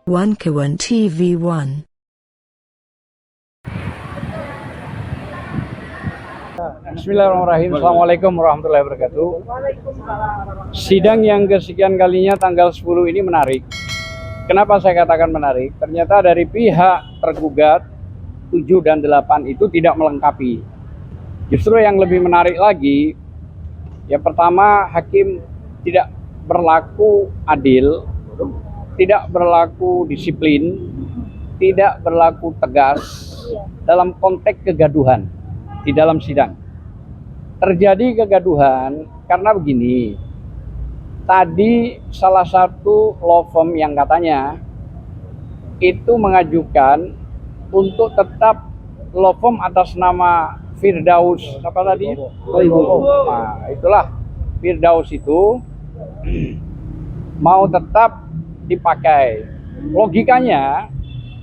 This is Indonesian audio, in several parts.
Wankawan TV1. Bismillahirrahmanirrahim. Assalamualaikum warahmatullahi wabarakatuh. Sidang yang kesekian kalinya tanggal 10 ini menarik. Kenapa saya katakan menarik? Ternyata dari pihak tergugat 7 dan 8 itu tidak melengkapi. Justru yang lebih menarik lagi, ya pertama hakim tidak berlaku adil, tidak berlaku disiplin, tidak berlaku tegas dalam konteks kegaduhan di dalam sidang. Terjadi kegaduhan karena begini, tadi salah satu law firm yang katanya itu mengajukan untuk tetap law firm atas nama Firdaus, apa tadi? Nah, itulah Firdaus itu mau tetap dipakai. Logikanya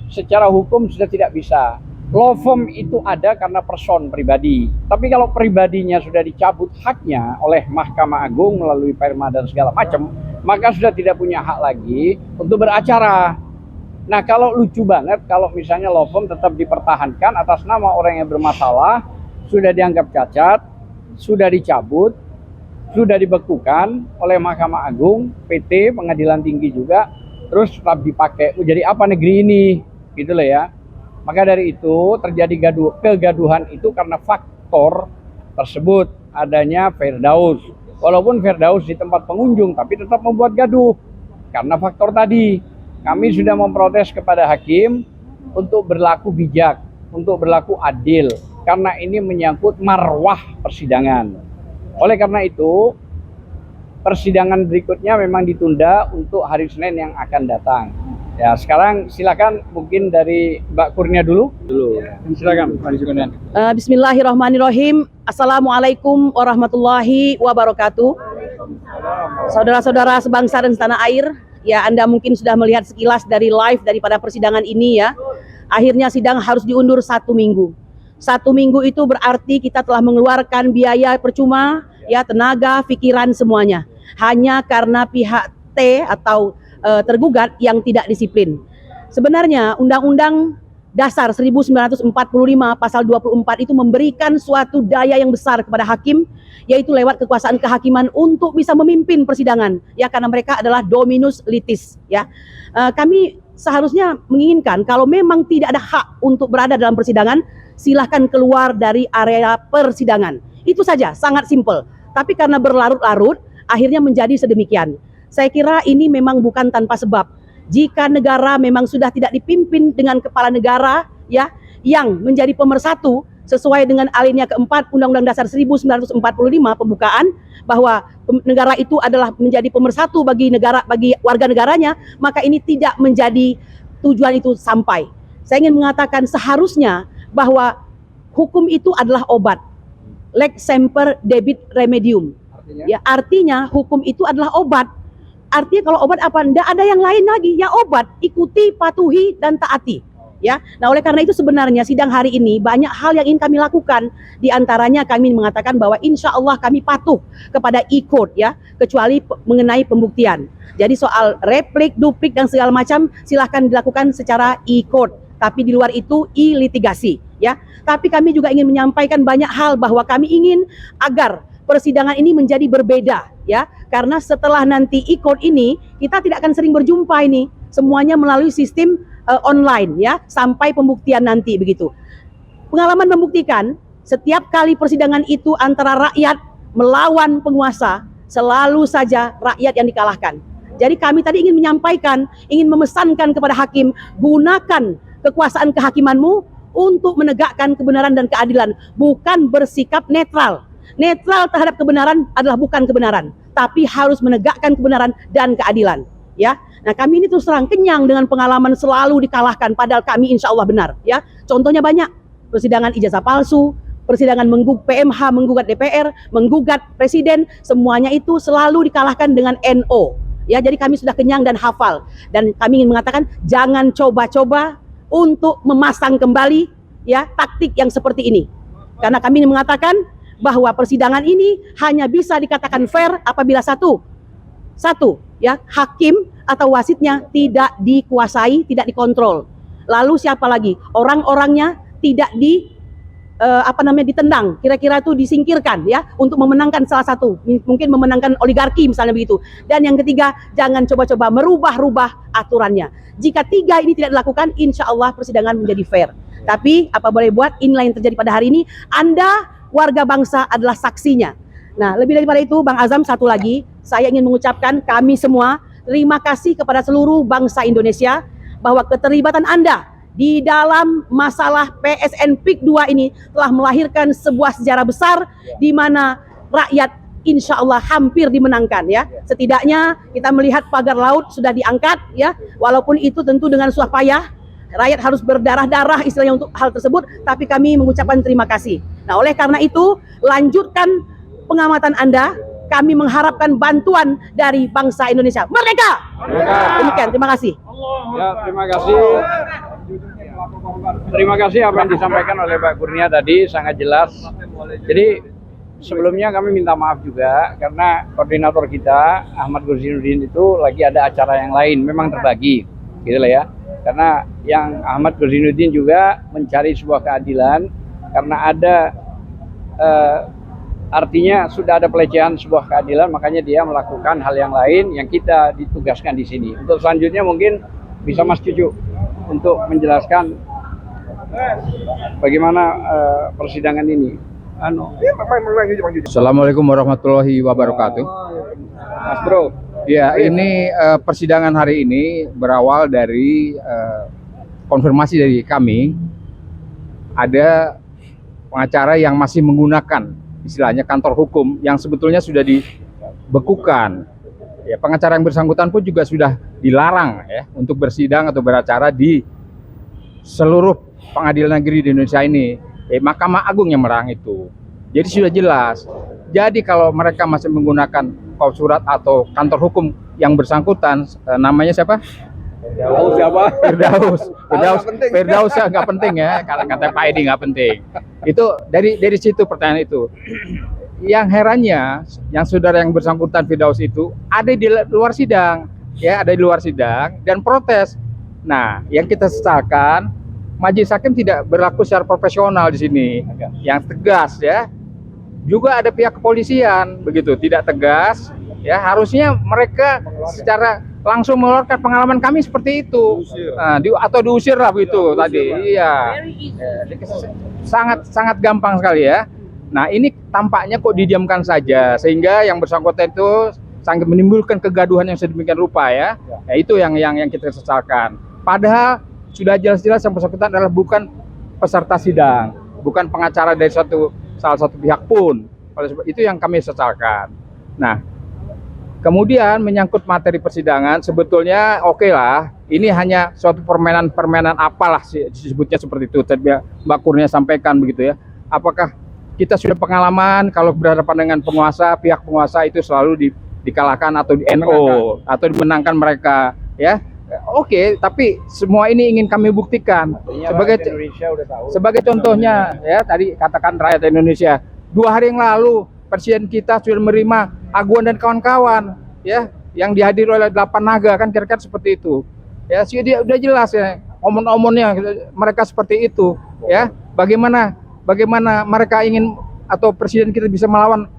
secara hukum sudah tidak bisa. Law firm itu ada karena person pribadi. Tapi kalau pribadinya sudah dicabut haknya oleh Mahkamah Agung melalui perma dan segala macam, maka sudah tidak punya hak lagi untuk beracara. Nah, kalau lucu banget kalau misalnya law firm tetap dipertahankan atas nama orang yang bermasalah, sudah dianggap cacat, sudah dicabut, sudah dibekukan oleh Mahkamah Agung, PT, Pengadilan Tinggi juga, terus tetap dipakai. Jadi apa negeri ini? Gitu loh ya. Maka dari itu terjadi kegaduhan itu karena faktor tersebut, adanya Firdaus. Walaupun Firdaus di tempat pengunjung, tapi tetap membuat gaduh. Karena faktor tadi, kami sudah memprotes kepada hakim untuk berlaku bijak, untuk berlaku adil. Karena ini menyangkut marwah persidangan. Oleh karena itu, persidangan berikutnya memang ditunda untuk hari Senin yang akan datang. Ya, sekarang silakan mungkin dari Mbak Kurnia dulu. Silakan, Mbak Kurnia. Bismillahirrahmanirrahim. Assalamualaikum warahmatullahi wabarakatuh. Saudara-saudara sebangsa dan setanah air, ya Anda mungkin sudah melihat sekilas dari live daripada persidangan ini ya. Akhirnya sidang harus diundur 1 minggu. 1 minggu itu berarti kita telah mengeluarkan biaya percuma, ya tenaga, pikiran semuanya. Hanya karena pihak T atau tergugat yang tidak disiplin. Sebenarnya Undang-Undang Dasar 1945 pasal 24 itu memberikan suatu daya yang besar kepada hakim, yaitu lewat kekuasaan kehakiman untuk bisa memimpin persidangan, ya karena mereka adalah dominus litis, ya. Kami seharusnya menginginkan kalau memang tidak ada hak untuk berada dalam persidangan, silahkan keluar dari area persidangan. Itu saja, sangat simpel. Tapi karena berlarut-larut, akhirnya menjadi sedemikian. Saya kira ini memang bukan tanpa sebab. Jika negara memang sudah tidak dipimpin dengan kepala negara, ya, yang menjadi pemersatu sesuai dengan alinea keempat Undang-Undang Dasar 1945 pembukaan bahwa negara itu adalah menjadi pemersatu bagi negara, bagi warga negaranya, maka ini tidak menjadi tujuan itu sampai. Saya ingin mengatakan seharusnya bahwa hukum itu adalah obat. Lex semper debit remedium. Ya, artinya hukum itu adalah obat. Artinya kalau obat apa? Tidak ada yang lain lagi. Ya obat, ikuti, patuhi, dan taati. Ya, nah oleh karena itu sebenarnya sidang hari ini banyak hal yang ingin kami lakukan. Di antaranya kami mengatakan bahwa insya Allah kami patuh kepada e-court, ya, kecuali mengenai pembuktian. Jadi soal replik, duplik, dan segala macam silahkan dilakukan secara e-court. Tapi di luar itu e-litigasi, ya. Tapi kami juga ingin menyampaikan banyak hal bahwa kami ingin agar persidangan ini menjadi berbeda, ya, karena setelah nanti e-court ini kita tidak akan sering berjumpa ini, semuanya melalui sistem online, ya, sampai pembuktian nanti begitu. Pengalaman membuktikan setiap kali persidangan itu antara rakyat melawan penguasa, selalu saja rakyat yang dikalahkan. Jadi kami tadi ingin menyampaikan, ingin memesankan kepada hakim, gunakan kekuasaan kehakimanmu untuk menegakkan kebenaran dan keadilan, bukan bersikap netral. Netral terhadap kebenaran adalah bukan kebenaran, tapi harus menegakkan kebenaran dan keadilan, ya. Nah, kami ini terus terang kenyang dengan pengalaman selalu dikalahkan, padahal kami insya Allah benar, ya. Contohnya banyak, persidangan ijazah palsu, persidangan PMH menggugat DPR, menggugat presiden, semuanya itu selalu dikalahkan dengan NO, ya. Jadi kami sudah kenyang dan hafal, dan kami ingin mengatakan jangan coba-coba untuk memasang kembali, ya, taktik yang seperti ini, karena kami ingin mengatakan bahwa persidangan ini hanya bisa dikatakan fair apabila satu ya, hakim atau wasitnya tidak dikuasai, tidak dikontrol. Lalu siapa lagi? Orang-orangnya tidak ditendang, kira-kira itu disingkirkan ya, untuk memenangkan salah satu, mungkin memenangkan oligarki misalnya begitu. Dan yang ketiga, jangan coba-coba merubah-rubah aturannya. Jika tiga ini tidak dilakukan, insya Allah persidangan menjadi fair. Tapi apa boleh buat, inilah yang terjadi pada hari ini. Anda warga bangsa adalah saksinya. Nah, lebih daripada itu, Bang Azam, satu lagi, saya ingin mengucapkan kami semua terima kasih kepada seluruh bangsa Indonesia bahwa keterlibatan Anda di dalam masalah PSN PIK 2 ini telah melahirkan sebuah sejarah besar di mana rakyat insya Allah hampir dimenangkan ya. Setidaknya kita melihat pagar laut sudah diangkat ya, walaupun itu tentu dengan susah payah. Rakyat harus berdarah-darah istilahnya untuk hal tersebut, tapi kami mengucapkan terima kasih. Nah, oleh karena itu, lanjutkan pengamatan Anda. Kami mengharapkan bantuan dari bangsa Indonesia. Merdeka! Demikian, terima kasih. Ya, terima kasih. Terima kasih apa yang disampaikan oleh Pak Kurnia tadi, sangat jelas. Jadi sebelumnya kami minta maaf juga karena koordinator kita Ahmad Gurzinuddin itu lagi ada acara yang lain, memang terbagi, gitu lah ya. Karena yang Ahmad Gurzinuddin juga mencari sebuah keadilan karena ada artinya sudah ada pelecehan sebuah keadilan, makanya dia melakukan hal yang lain yang kita ditugaskan di sini. Untuk selanjutnya mungkin bisa Mas Cucu untuk menjelaskan bagaimana persidangan ini. Assalamualaikum warahmatullahi wabarakatuh. Mas Bro. Ya, ini persidangan hari ini berawal dari konfirmasi dari kami. Ada pengacara yang masih menggunakan istilahnya kantor hukum yang sebetulnya sudah dibekukan. Ya, pengacara yang bersangkutan pun juga sudah dilarang ya untuk bersidang atau beracara di seluruh pengadilan negeri di Indonesia ini. Mahkamah Agung yang merang itu. Jadi sudah jelas. Jadi kalau mereka masih menggunakan surat atau kantor hukum yang bersangkutan, namanya siapa? Firdaus ya nggak penting ya, kata Pak Edi nggak penting. Itu dari situ pertanyaan itu. Yang herannya, yang saudara yang bersangkutan Firdaus itu ada di luar sidang, ya ada di luar sidang dan protes. Nah, yang kita sesalkan, Majelis Hakim tidak berlaku secara profesional di sini, yang tegas ya. Juga ada pihak kepolisian begitu, tidak tegas. Ya, harusnya mereka secara langsung mengeluarkan pengalaman kami seperti itu, atau diusir lah begitu tadi. Iya, sangat gampang sekali ya. Nah, ini tampaknya kok didiamkan saja sehingga yang bersangkutan itu sangat menimbulkan kegaduhan yang sedemikian rupa ya. Nah, itu yang kita sesalkan. Padahal sudah jelas-jelas yang bersangkutan adalah bukan peserta sidang, bukan pengacara dari salah satu pihak pun. Oleh sebab itu yang kami sesalkan. Nah, kemudian menyangkut materi persidangan, sebetulnya oke lah, ini hanya suatu permainan apalah disebutnya seperti itu. Tadi Mbak Kurnia sampaikan begitu ya. Apakah kita sudah pengalaman kalau berhadapan dengan penguasa, pihak penguasa itu selalu dikalahkan atau di-NO atau dimenangkan mereka ya. Oke, tapi semua ini ingin kami buktikan sebagai contohnya ya, tadi katakan rakyat Indonesia 2 hari yang lalu Presiden kita sudah menerima Aguan dan kawan-kawan ya yang dihadiri oleh 8 naga, kan kira-kira seperti itu ya. Dia udah jelas ya omon-omonnya mereka seperti itu ya. Bagaimana mereka ingin atau presiden kita bisa melawan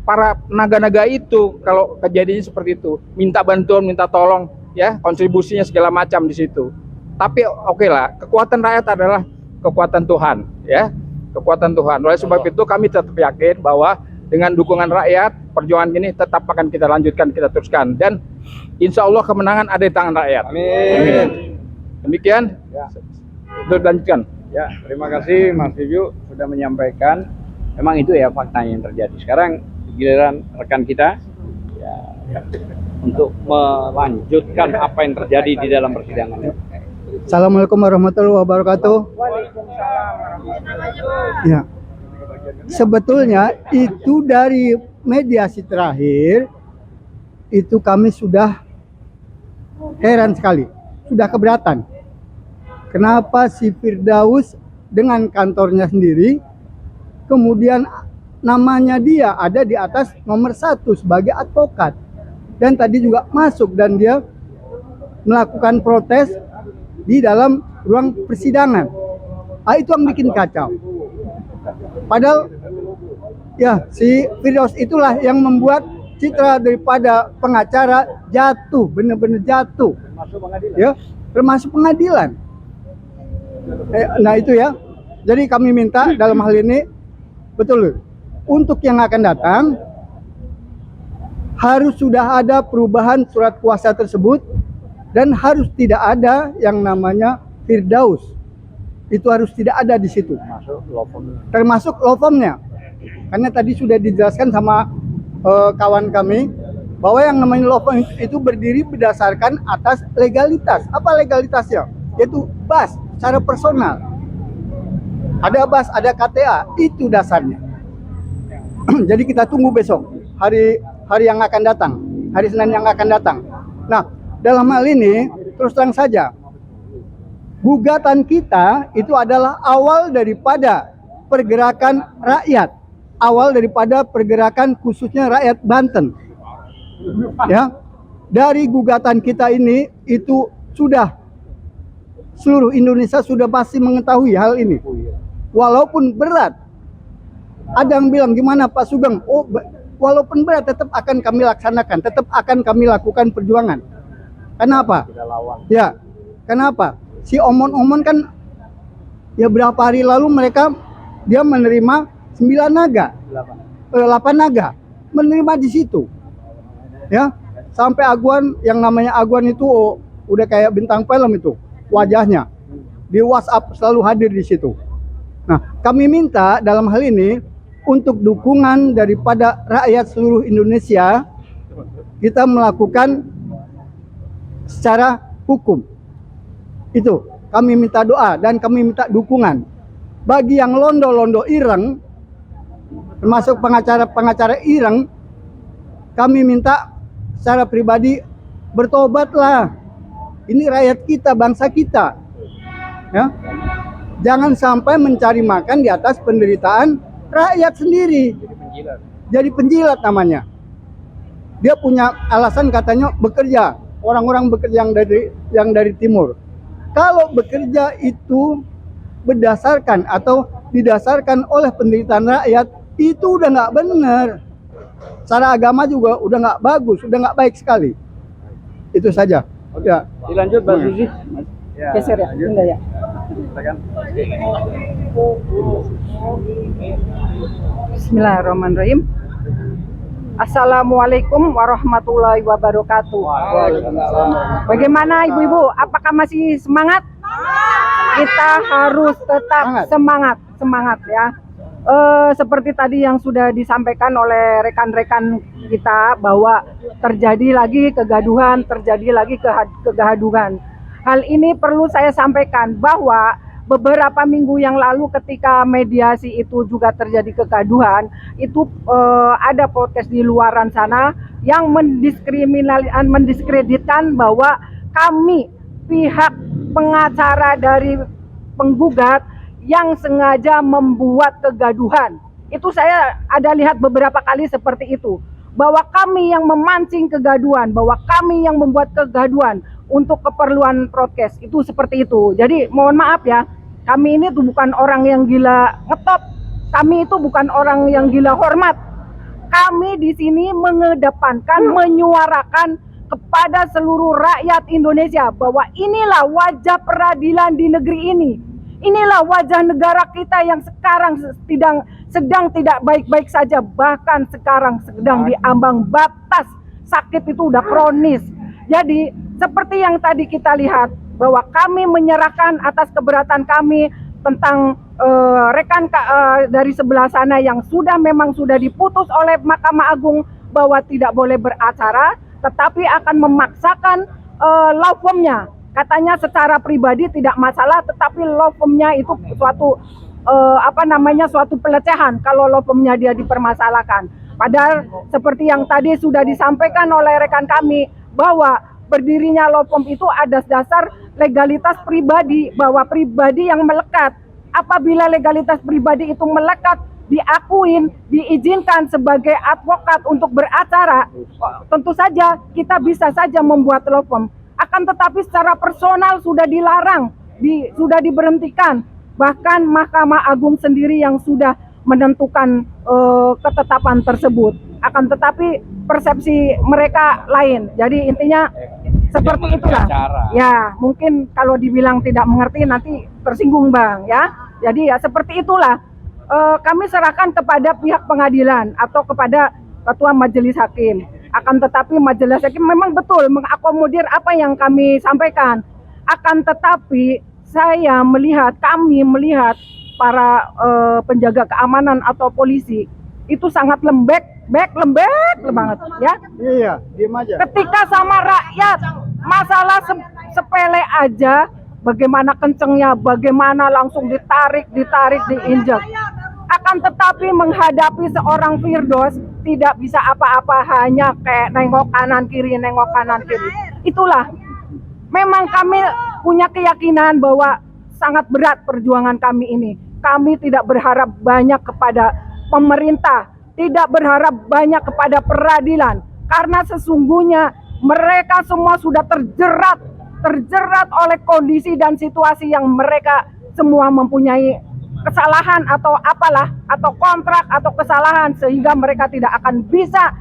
para naga-naga itu kalau kejadiannya seperti itu, minta bantuan, minta tolong ya, kontribusinya segala macam di situ. Tapi oke lah, kekuatan rakyat adalah kekuatan Tuhan ya, kekuatan Tuhan. Oleh sebab itu kami tetap yakin bahwa dengan dukungan rakyat, perjuangan ini tetap akan kita lanjutkan, kita teruskan, dan insya Allah kemenangan ada di tangan rakyat. Amin. Demikian ya. Lanjutkan. Ya, terima kasih Mas Cucu sudah menyampaikan. Memang itu ya faktanya yang terjadi. Sekarang giliran rekan kita ya, untuk melanjutkan apa yang terjadi di dalam persidangan. Assalamualaikum warahmatullahi wabarakatuh. Ya, sebetulnya itu dari mediasi terakhir itu kami sudah heran sekali, sudah keberatan. Kenapa si Firdaus dengan kantornya sendiri, kemudian namanya dia ada di atas nomor 1 sebagai advokat. Dan tadi juga masuk dan dia melakukan protes di dalam ruang persidangan. Itu yang bikin kacau. Padahal ya si Firdaus itulah yang membuat citra daripada pengacara jatuh, benar-benar jatuh. Ya, termasuk pengadilan. Nah itu ya. Jadi kami minta dalam hal ini betul untuk yang akan datang harus sudah ada perubahan surat kuasa tersebut dan harus tidak ada yang namanya Firdaus. Itu harus tidak ada di situ. Termasuk law firm-nya. Karena tadi sudah dijelaskan sama kawan kami bahwa yang namanya law firm itu berdiri berdasarkan atas legalitas. Apa legalitasnya? Yaitu BAS secara personal. Ada BAS, ada KTA, itu dasarnya. Jadi kita tunggu besok hari yang akan datang, hari Senin yang akan datang. Nah, dalam hal ini terus terang saja, gugatan kita itu adalah awal daripada pergerakan rakyat, awal daripada pergerakan khususnya rakyat Banten. Ya, dari gugatan kita ini itu sudah seluruh Indonesia sudah pasti mengetahui hal ini. Walaupun berat, ada yang bilang gimana Pak Sugeng? Oh, walaupun berat tetap akan kami laksanakan, tetap akan kami lakukan perjuangan. Kenapa? Ya, kenapa? Si Omon kan ya berapa hari lalu dia menerima 9 naga, 8 naga, menerima di situ. Ya, sampai Aguan yang namanya Aguan itu udah kayak bintang film itu wajahnya. Di WhatsApp selalu hadir di situ. Nah, kami minta dalam hal ini untuk dukungan daripada rakyat seluruh Indonesia, kita melakukan secara hukum. Itu kami minta doa dan kami minta dukungan. Bagi yang londo-londo ireng, termasuk pengacara ireng, kami minta secara pribadi bertobatlah. Ini rakyat kita, bangsa kita. Ya. Jangan sampai mencari makan di atas penderitaan rakyat sendiri. Jadi penjilat namanya. Dia punya alasan katanya bekerja. Orang-orang bekerja yang dari timur. Kalau bekerja itu berdasarkan atau didasarkan oleh penderitaan rakyat, itu udah nggak benar. Secara agama juga udah nggak bagus, udah nggak baik sekali. Itu saja. Ya. Dilanjut Mbak Susi. Ya, geser ya, enggak ya. Bismillahirrahmanirrahim. Assalamualaikum warahmatullahi wabarakatuh. Bagaimana ibu-ibu? Apakah masih semangat? Kita harus tetap semangat ya. Seperti tadi yang sudah disampaikan oleh rekan-rekan kita bahwa terjadi lagi kegaduhan, terjadi lagi kegaduhan. Hal ini perlu saya sampaikan bahwa beberapa minggu yang lalu ketika mediasi itu juga terjadi kegaduhan, itu ada protes di luaran sana yang mendiskreditkan bahwa kami pihak pengacara dari penggugat yang sengaja membuat kegaduhan. Itu saya ada lihat beberapa kali seperti itu. Bahwa kami yang memancing kegaduhan, bahwa kami yang membuat kegaduhan untuk keperluan broadcast, itu seperti itu. Jadi mohon maaf ya, kami ini tuh bukan orang yang gila ngetop, kami itu bukan orang yang gila hormat. Kami di sini mengedepankan, menyuarakan kepada seluruh rakyat Indonesia bahwa inilah wajah peradilan di negeri ini. Inilah wajah negara kita yang sekarang sedang tidak baik-baik saja, bahkan sekarang sedang diambang batas sakit itu udah kronis. Jadi seperti yang tadi kita lihat bahwa kami menyerahkan atas keberatan kami tentang rekan dari sebelah sana yang memang sudah diputus oleh Mahkamah Agung bahwa tidak boleh beracara, tetapi akan memaksakan law firm-nya. Katanya secara pribadi tidak masalah, tetapi law firm-nya itu suatu suatu pelecehan kalau law firm-nya dia dipermasalahkan. Padahal seperti yang tadi sudah disampaikan oleh rekan kami bahwa berdirinya law firm itu ada dasar legalitas pribadi, bahwa pribadi yang melekat. Apabila legalitas pribadi itu melekat, diakuin, diizinkan sebagai advokat untuk beracara, tentu saja kita bisa saja membuat law firm. Akan tetapi secara personal sudah dilarang, sudah diberhentikan. Bahkan Mahkamah Agung sendiri yang sudah menentukan ketetapan tersebut. Akan tetapi persepsi mereka lain. Jadi intinya seperti itulah. Ya, mungkin kalau dibilang tidak mengerti nanti tersinggung Bang ya. Jadi ya seperti itulah. Kami serahkan kepada pihak pengadilan atau kepada Ketua Majelis Hakim. Akan tetapi Majelis Hakim memang betul mengakomodir apa yang kami sampaikan. Akan tetapi kami melihat para penjaga keamanan atau polisi itu sangat lembek banget ya. Iya, diam aja. Ketika sama rakyat masalah sepele aja, bagaimana kencengnya, bagaimana langsung ditarik, diinjak. Akan tetapi menghadapi seorang Firdaus tidak bisa apa-apa, hanya kayak nengok kanan kiri. Itulah. Memang kami punya keyakinan bahwa sangat berat perjuangan kami ini. Kami tidak berharap banyak kepada pemerintah, tidak berharap banyak kepada peradilan, karena sesungguhnya mereka semua sudah terjerat oleh kondisi dan situasi yang mereka semua mempunyai kesalahan atau apalah, atau kontrak atau kesalahan, sehingga mereka tidak akan bisa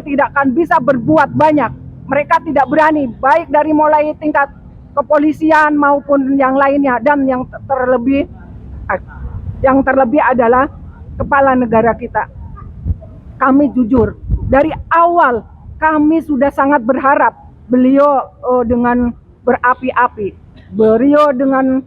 tidak akan bisa berbuat banyak. Mereka tidak berani, baik dari mulai tingkat kepolisian maupun yang lainnya, dan yang terlebih adalah kepala negara kita. Kami jujur, dari awal kami sudah sangat berharap beliau dengan berapi-api, beliau dengan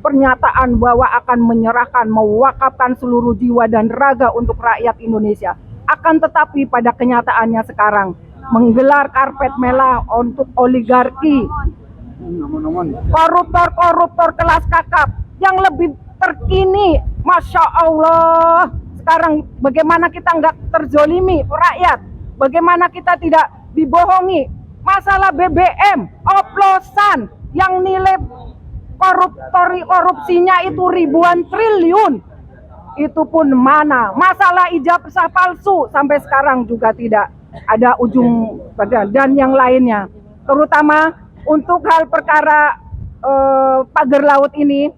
pernyataan bahwa akan menyerahkan, mewakafkan seluruh jiwa dan raga untuk rakyat Indonesia. Akan tetapi pada kenyataannya sekarang menggelar karpet merah untuk oligarki, koruptor kelas kakap yang lebih terkini. Masya Allah, sekarang bagaimana kita nggak terzolimi rakyat, bagaimana kita tidak dibohongi. Masalah BBM, oplosan yang nilai korupsinya itu ribuan triliun, itu pun mana. Masalah ijazah palsu sampai sekarang juga tidak ada ujung dan yang lainnya. Terutama untuk hal perkara pagar laut ini,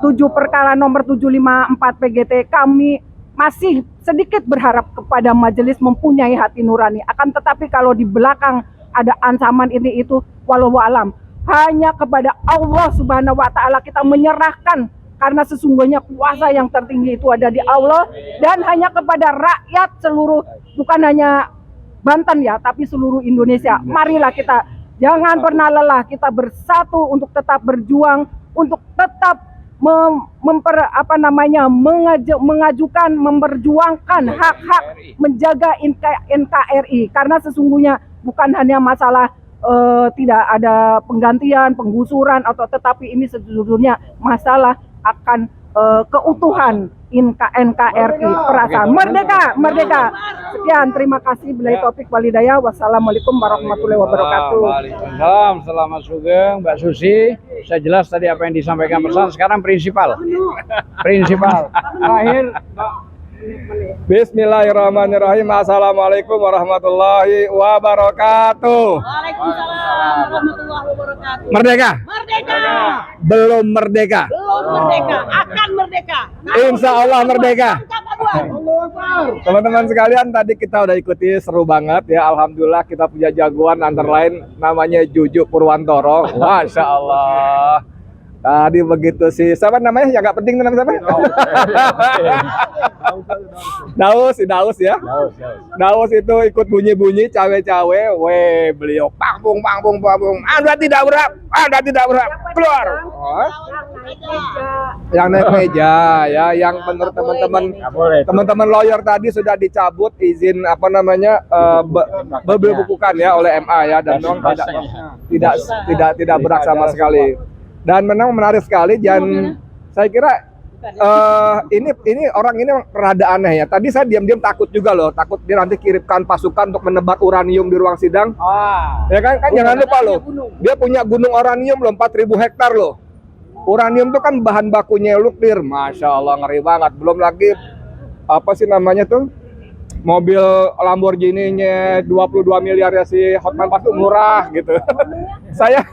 7 perkara nomor 754 PGT, kami masih sedikit berharap kepada majelis mempunyai hati nurani. Akan tetapi kalau di belakang ada ancaman ini itu, walau alam, hanya kepada Allah Subhanahu wa Ta'ala kita menyerahkan, karena sesungguhnya kuasa yang tertinggi itu ada di Allah, dan hanya kepada rakyat seluruh, bukan hanya Banten ya, tapi seluruh Indonesia. Marilah kita jangan pernah lelah, kita bersatu untuk tetap berjuang, untuk tetap mengajukan, memperjuangkan hak-hak, menjaga NKRI, karena sesungguhnya bukan hanya masalah tidak ada penggantian, penggusuran, atau tetapi ini sejujurnya masalah akan keutuhan NKRI, perasaan merdeka. Sekian, terima kasih. Billahi taufik wal hidayah. Wassalamualaikum warahmatullahi wabarakatuh. Waalaikumsalam. Selamat sugeng Mbak Susi. Saya jelas tadi apa yang disampaikan pesan. Sekarang prinsipal. Terakhir Bismillahirrahmanirrahim. Assalamualaikum warahmatullahi wabarakatuh. Waalaikumsalam warahmatullahi wabarakatuh. Merdeka? Belum merdeka. Akan merdeka. Insya Allah merdeka. Teman-teman sekalian, tadi kita udah ikuti, seru banget ya. Alhamdulillah kita punya jagoan, antara lain namanya Juju Purwantoro. Masya Allah. Tadi begitu sih, siapa namanya yang nggak penting, namanya siapa? Daus ya. Daus itu ikut bunyi-bunyi cawe-cawe, beliau panggung. Anda tidak berhak, keluar. Yang naik meja ya, yang menurut teman-teman lawyer tadi sudah dicabut izin berbukukan ya oleh MA ya, dan memang tidak berhak sama sekali. Dan memang menarik sekali, dan saya kira ini orang ini rada aneh ya. Tadi saya diam-diam takut juga loh, takut dia nanti kirimkan pasukan untuk menebar uranium di ruang sidang. Ya kan jangan lupa loh, dia punya gunung uranium loh, 4.000 hektar loh. Uranium itu kan bahan bakunya nuklir, masya Allah, ngeri banget. Belum lagi mobil Lamborghini-nya 22 miliar ya si Hotman Pass itu murah gitu. saya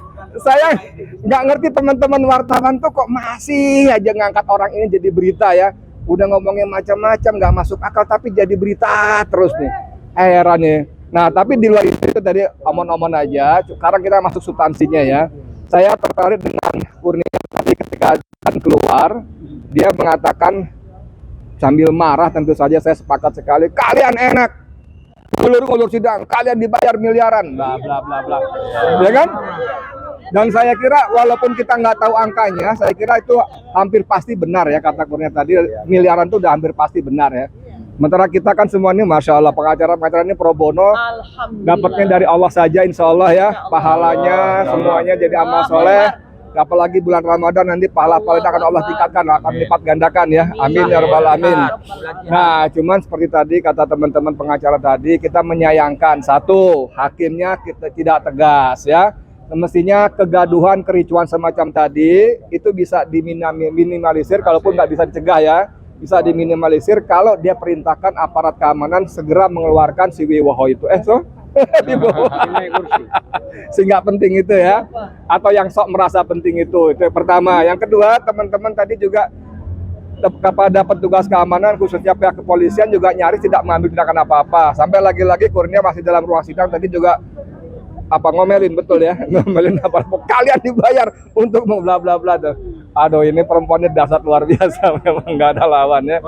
nggak ngerti teman-teman wartawan tuh kok masih aja ngangkat orang ini jadi berita ya. Udah ngomongnya macam-macam nggak masuk akal tapi jadi berita terus nih. Heran nih. Nah tapi di luar itu tadi omong-omong aja. Sekarang kita masuk substansinya ya. Saya tertarik dengan Kurnia tadi ketika keluar, dia mengatakan sambil marah, tentu saja saya sepakat sekali. Kalian enak, ngulur sidang, kalian dibayar miliaran, bla bla bla bla, ya kan? Dan saya kira walaupun kita nggak tahu angkanya, saya kira itu hampir pasti benar ya kata Kurnia tadi, miliaran itu udah hampir pasti benar ya. Sementara kita kan semuanya, masya Allah, pengacara ini pro bono, dapatnya dari Allah saja, insya Allah ya, pahalanya semuanya jadi amal soleh. Apalagi bulan Ramadan nanti pahala-pahala akan Allah tingkatkan, akan lipat gandakan ya. Amin ya rabbal alamin. Nah, cuman seperti tadi kata teman-teman pengacara tadi, kita menyayangkan satu, hakimnya kita tidak tegas ya. Mestinya kegaduhan, kericuan semacam tadi itu bisa diminimalisir, kalaupun nggak bisa dicegah ya. Bisa diminimalisir kalau dia perintahkan aparat keamanan segera mengeluarkan si Wiwoho itu. Di bawah. Sehingga penting itu ya, atau yang sok merasa penting itu yang pertama. Yang kedua, teman-teman tadi juga kepada petugas keamanan khususnya pihak kepolisian juga nyaris tidak mengambil tindakan apa-apa. Sampai lagi-lagi Kurnia masih dalam ruang sidang tadi juga ngomelin, betul ya, ngomelin apa, kalian dibayar untuk bla bla bla tuh. Aduh, ini perempuannya dasar luar biasa, memang nggak ada lawannya.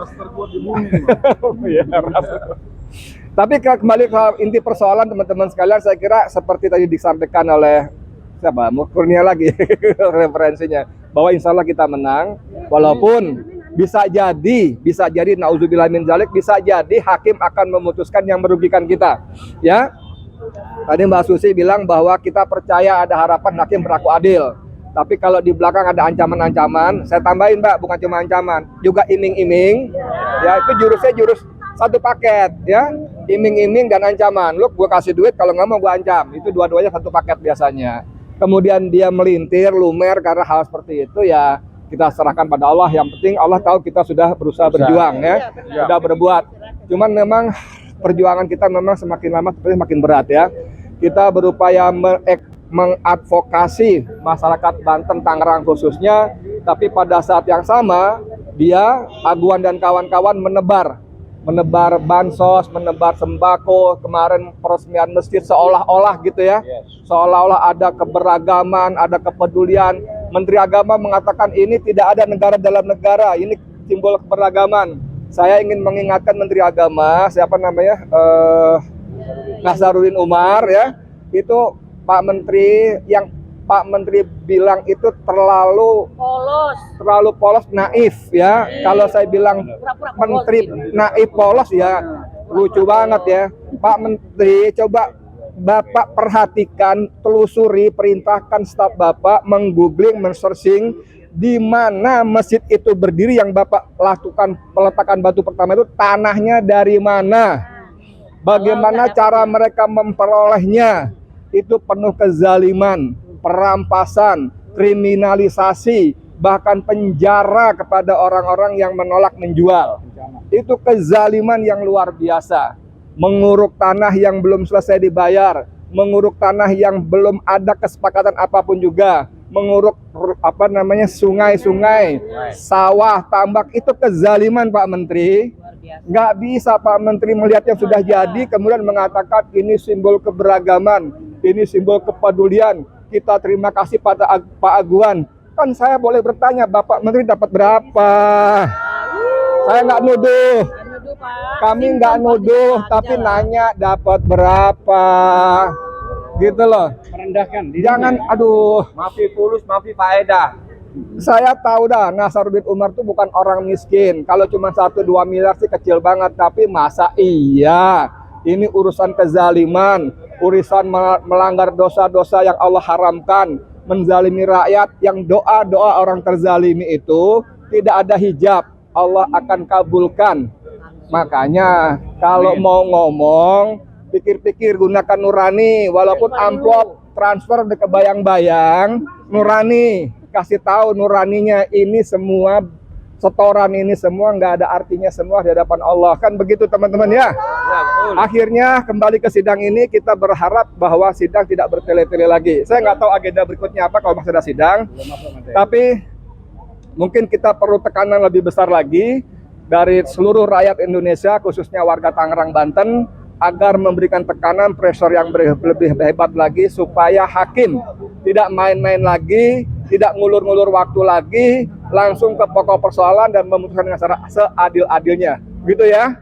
Tapi kembali ke inti persoalan teman-teman sekalian, saya kira seperti tadi disampaikan oleh siapa? Kurnia lagi referensinya, bahwa insya Allah kita menang, walaupun bisa jadi nauzubillah min dzalik, bisa jadi hakim akan memutuskan yang merugikan kita, ya. Tadi Mbak Susi bilang bahwa kita percaya ada harapan hakim berlaku adil. Tapi kalau di belakang ada ancaman-ancaman, saya tambahin Mbak, bukan cuma ancaman, juga iming-iming, ya itu jurusnya jurus satu paket ya, iming-iming dan ancaman. Lu gue kasih duit, kalau nggak mau gue ancam. Itu dua-duanya satu paket biasanya. Kemudian dia melintir, lumer karena hal seperti itu ya kita serahkan pada Allah. Yang penting Allah tahu kita sudah berusaha berjuang ya, sudah berbuat. Cuman memang perjuangan kita memang semakin lama semakin berat ya. Kita berupaya mengadvokasi masyarakat Banten, Tangerang khususnya, tapi pada saat yang sama dia, Aguan dan kawan-kawan menebar bansos, menebar sembako, kemarin peresmian masjid seolah-olah gitu ya, seolah-olah ada keberagaman, ada kepedulian. Menteri Agama mengatakan ini tidak ada negara dalam negara, ini simbol keberagaman. Saya ingin mengingatkan Menteri Agama, siapa namanya, Nasaruddin Umar ya, itu Pak Menteri bilang itu terlalu polos, naif ya. Kalau saya bilang Menteri naif polos ya lucu banget ya. Pak Menteri, coba Bapak perhatikan, telusuri, perintahkan staf Bapak menggoogling, men-searching di mana masjid itu berdiri. Yang Bapak lakukan peletakan batu pertama itu tanahnya dari mana, bagaimana cara mereka memperolehnya. Itu penuh kezaliman, perampasan, kriminalisasi, bahkan penjara kepada orang-orang yang menolak menjual. Itu kezaliman yang luar biasa. Menguruk tanah yang belum selesai dibayar, menguruk tanah yang belum ada kesepakatan apapun juga, menguruk sungai-sungai, sawah, tambak, itu kezaliman Pak Menteri. Nggak bisa Pak Menteri melihat yang sudah jadi kemudian mengatakan ini simbol keberagaman, ini simbol kepedulian, kita terima kasih pada Pak Aguan. Kan saya boleh bertanya, Bapak Menteri dapat berapa? Saya nggak nuduh, kami nggak nuduh, tapi nanya dapat berapa, gitu loh. Merendahkan dirinya. Jangan, aduh, Maafi fulus, maafi faedah. saya tahu dah Nasaruddin Umar itu bukan orang miskin. Kalau cuma 1-2 miliar sih kecil banget. Tapi masa iya, ini urusan kezaliman, urusan melanggar dosa-dosa yang Allah haramkan, menzalimi rakyat, yang doa-doa orang terzalimi itu tidak ada hijab, Allah akan kabulkan. Makanya kalau mau ngomong, pikir-pikir, gunakan nurani. Walaupun amplop transfer udah kebayang-bayang, nurani. Kasih tahu nuraninya, ini semua setoran ini semua nggak ada artinya semua di hadapan Allah. Kan begitu teman-teman ya? Akhirnya kembali ke sidang ini, kita berharap bahwa sidang tidak bertele-tele lagi. Saya nggak tahu agenda berikutnya apa kalau masih ada sidang. Tapi mungkin kita perlu tekanan lebih besar lagi dari seluruh rakyat Indonesia, khususnya warga Tangerang, Banten, agar memberikan tekanan, pressure yang lebih hebat lagi supaya hakim tidak main-main lagi, tidak ngulur-ngulur waktu lagi, langsung ke pokok persoalan dan memutuskan dengan cara seadil-adilnya. Gitu ya.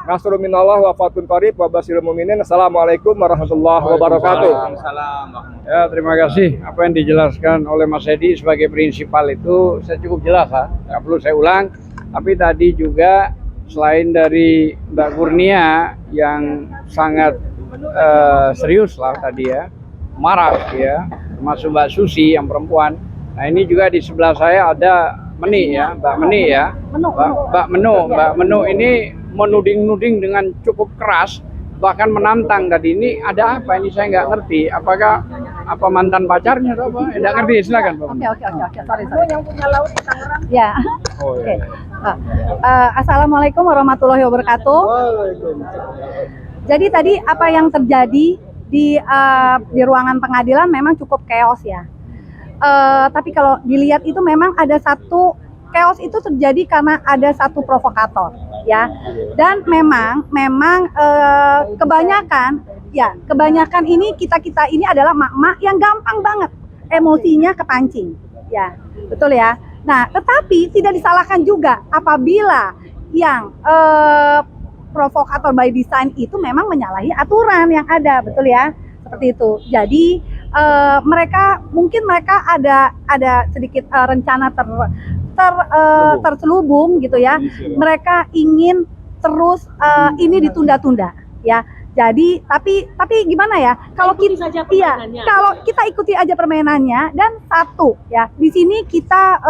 Nasrul minallah wa fatun qarib wa basyiril mu'minin. Assalamualaikum warahmatullahi wabarakatuh. Ya, terima kasih. Apa yang dijelaskan oleh Mas Edi sebagai prinsipal itu saya cukup jelas, ha. Nggak perlu saya ulang. Tapi tadi juga selain dari Mbak Kurnia yang sangat serius lah tadi ya, marah ya, termasuk Mbak Susi yang perempuan. Nah ini juga di sebelah saya ada Meni ya, Mbak Meni ya, Mbak Menu ini menuding-nuding dengan cukup keras, bahkan menantang tadi. Ini ada apa ini, saya nggak ngerti. Apakah apa mantan pacarnya atau apa? Nggak ngerti, silakan Pak. Oke, sorry. Yang punya laut di Tangerang. Ya. Oh, Oke. Assalamualaikum warahmatullahi wabarakatuh. Jadi tadi apa yang terjadi di ruangan pengadilan memang cukup chaos ya. Tapi kalau dilihat itu memang ada satu chaos itu terjadi karena ada satu provokator ya. Dan memang kebanyakan ini kita ini adalah mak-mak yang gampang banget emosinya kepancing ya, betul ya. Nah tetapi tidak disalahkan juga apabila yang provokator by design itu memang menyalahi aturan yang ada, betul ya, seperti itu. Jadi mereka ada sedikit rencana terselubung gitu ya. Mereka ingin terus ini ditunda-tunda ya. Jadi tapi gimana ya? Kalau kita ikuti aja permainannya, dan satu ya, di sini kita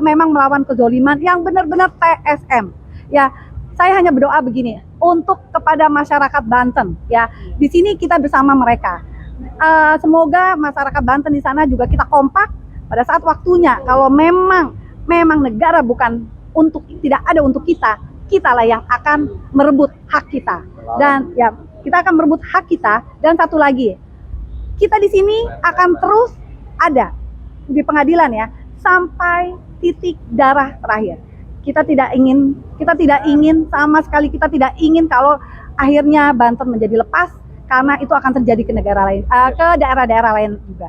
memang melawan kezoliman yang benar-benar TSM ya. Saya hanya berdoa begini untuk kepada masyarakat Banten ya. Di sini kita bersama mereka. Semoga masyarakat Banten di sana juga kita kompak pada saat waktunya. Kalau memang negara bukan tidak ada untuk kita, kitalah yang akan merebut hak kita. Dan ya kita akan merebut hak kita. Dan satu lagi, kita di sini akan terus ada di pengadilan ya sampai titik darah terakhir. Kita tidak ingin sama sekali, kita tidak ingin kalau akhirnya Banten menjadi lepas, karena itu akan terjadi ke negara lain, ke daerah-daerah lain juga.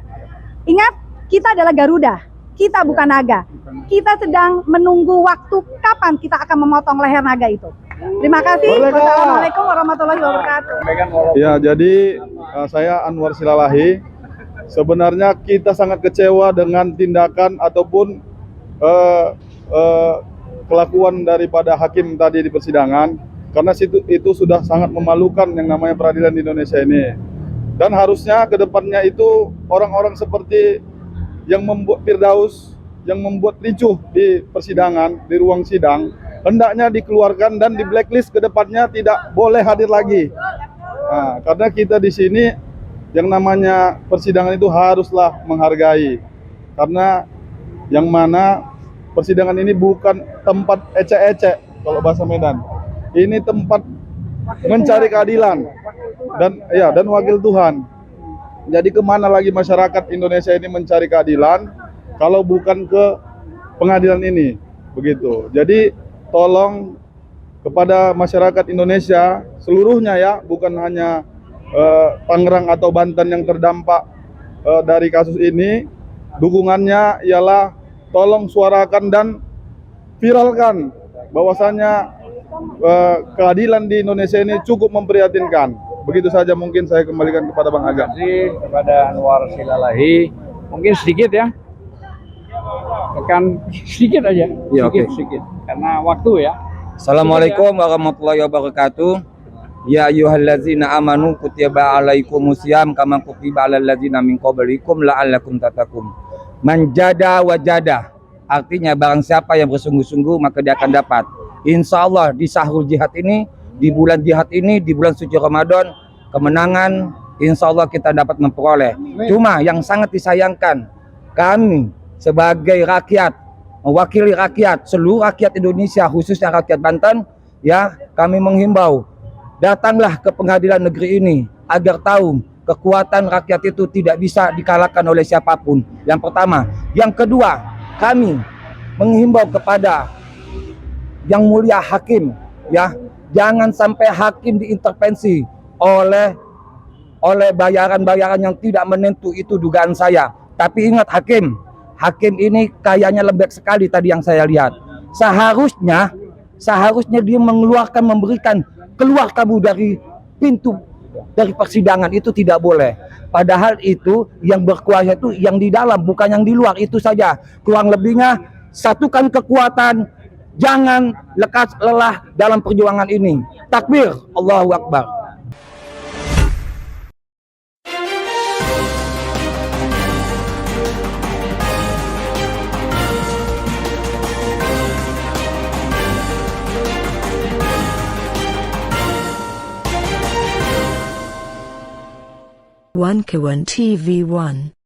Ingat, kita adalah Garuda, kita bukan naga. Kita sedang menunggu waktu kapan kita akan memotong leher naga itu. Terima kasih. Wassalamualaikum warahmatullahi wabarakatuh. Ya, jadi saya Anwar Silalahi. Sebenarnya kita sangat kecewa dengan tindakan ataupun kelakuan daripada hakim tadi di persidangan, karena itu sudah sangat memalukan yang namanya peradilan di Indonesia ini. Dan harusnya ke depannya itu orang-orang seperti yang membuat Firdaus, yang membuat ricuh di persidangan, di ruang sidang, hendaknya dikeluarkan dan di blacklist ke depannya, tidak boleh hadir lagi. Nah, karena kita di sini yang namanya persidangan itu haruslah menghargai, karena yang mana persidangan ini bukan tempat ecek-ecek kalau bahasa Medan. Ini tempat mencari keadilan dan wakil Tuhan. Jadi kemana lagi masyarakat Indonesia ini mencari keadilan kalau bukan ke pengadilan ini, begitu. Jadi tolong kepada masyarakat Indonesia seluruhnya ya, bukan hanya Tangerang atau Banten yang terdampak dari kasus ini, dukungannya ialah tolong suarakan dan viralkan bahwasanya keadilan di Indonesia ini cukup memprihatinkan. Begitu saja mungkin saya kembalikan kepada Bang Agam. Terima kasih kepada Anwar Silalahi. Mungkin sedikit ya, tekan sedikit aja, sedikit, karena waktu ya. Assalamualaikum warahmatullahi wabarakatuh. Ya ayyuhallazina amanu kutiba alaikumusiyam kama kutiba alal ladzina min qablikum la'allakum tattaqun. Manjada wajada, artinya barang siapa yang bersungguh-sungguh maka dia akan dapat. Insya Allah di sahur jihad ini, di bulan jihad ini, di bulan suci Ramadan, kemenangan insya Allah kita dapat memperoleh. Cuma yang sangat disayangkan, kami sebagai rakyat mewakili rakyat, seluruh rakyat Indonesia, khususnya rakyat Banten, ya, kami menghimbau, datanglah ke pengadilan negeri ini agar tahu kekuatan rakyat itu tidak bisa dikalahkan oleh siapapun. Yang pertama. Yang kedua, kami menghimbau kepada yang mulia hakim, ya, jangan sampai hakim diintervensi oleh bayaran-bayaran yang tidak menentu. Itu dugaan saya. Tapi ingat hakim ini kayaknya lembek sekali tadi yang saya lihat. Seharusnya dia memberikan keluar kamu dari pintu dari persidangan, itu tidak boleh. Padahal itu yang berkuasa itu yang di dalam, bukan yang di luar. Itu saja. Kurang lebihnya satukan kekuatan, jangan lekas lelah dalam perjuangan ini. Takbir, Allahu Akbar. One Kawan TV 1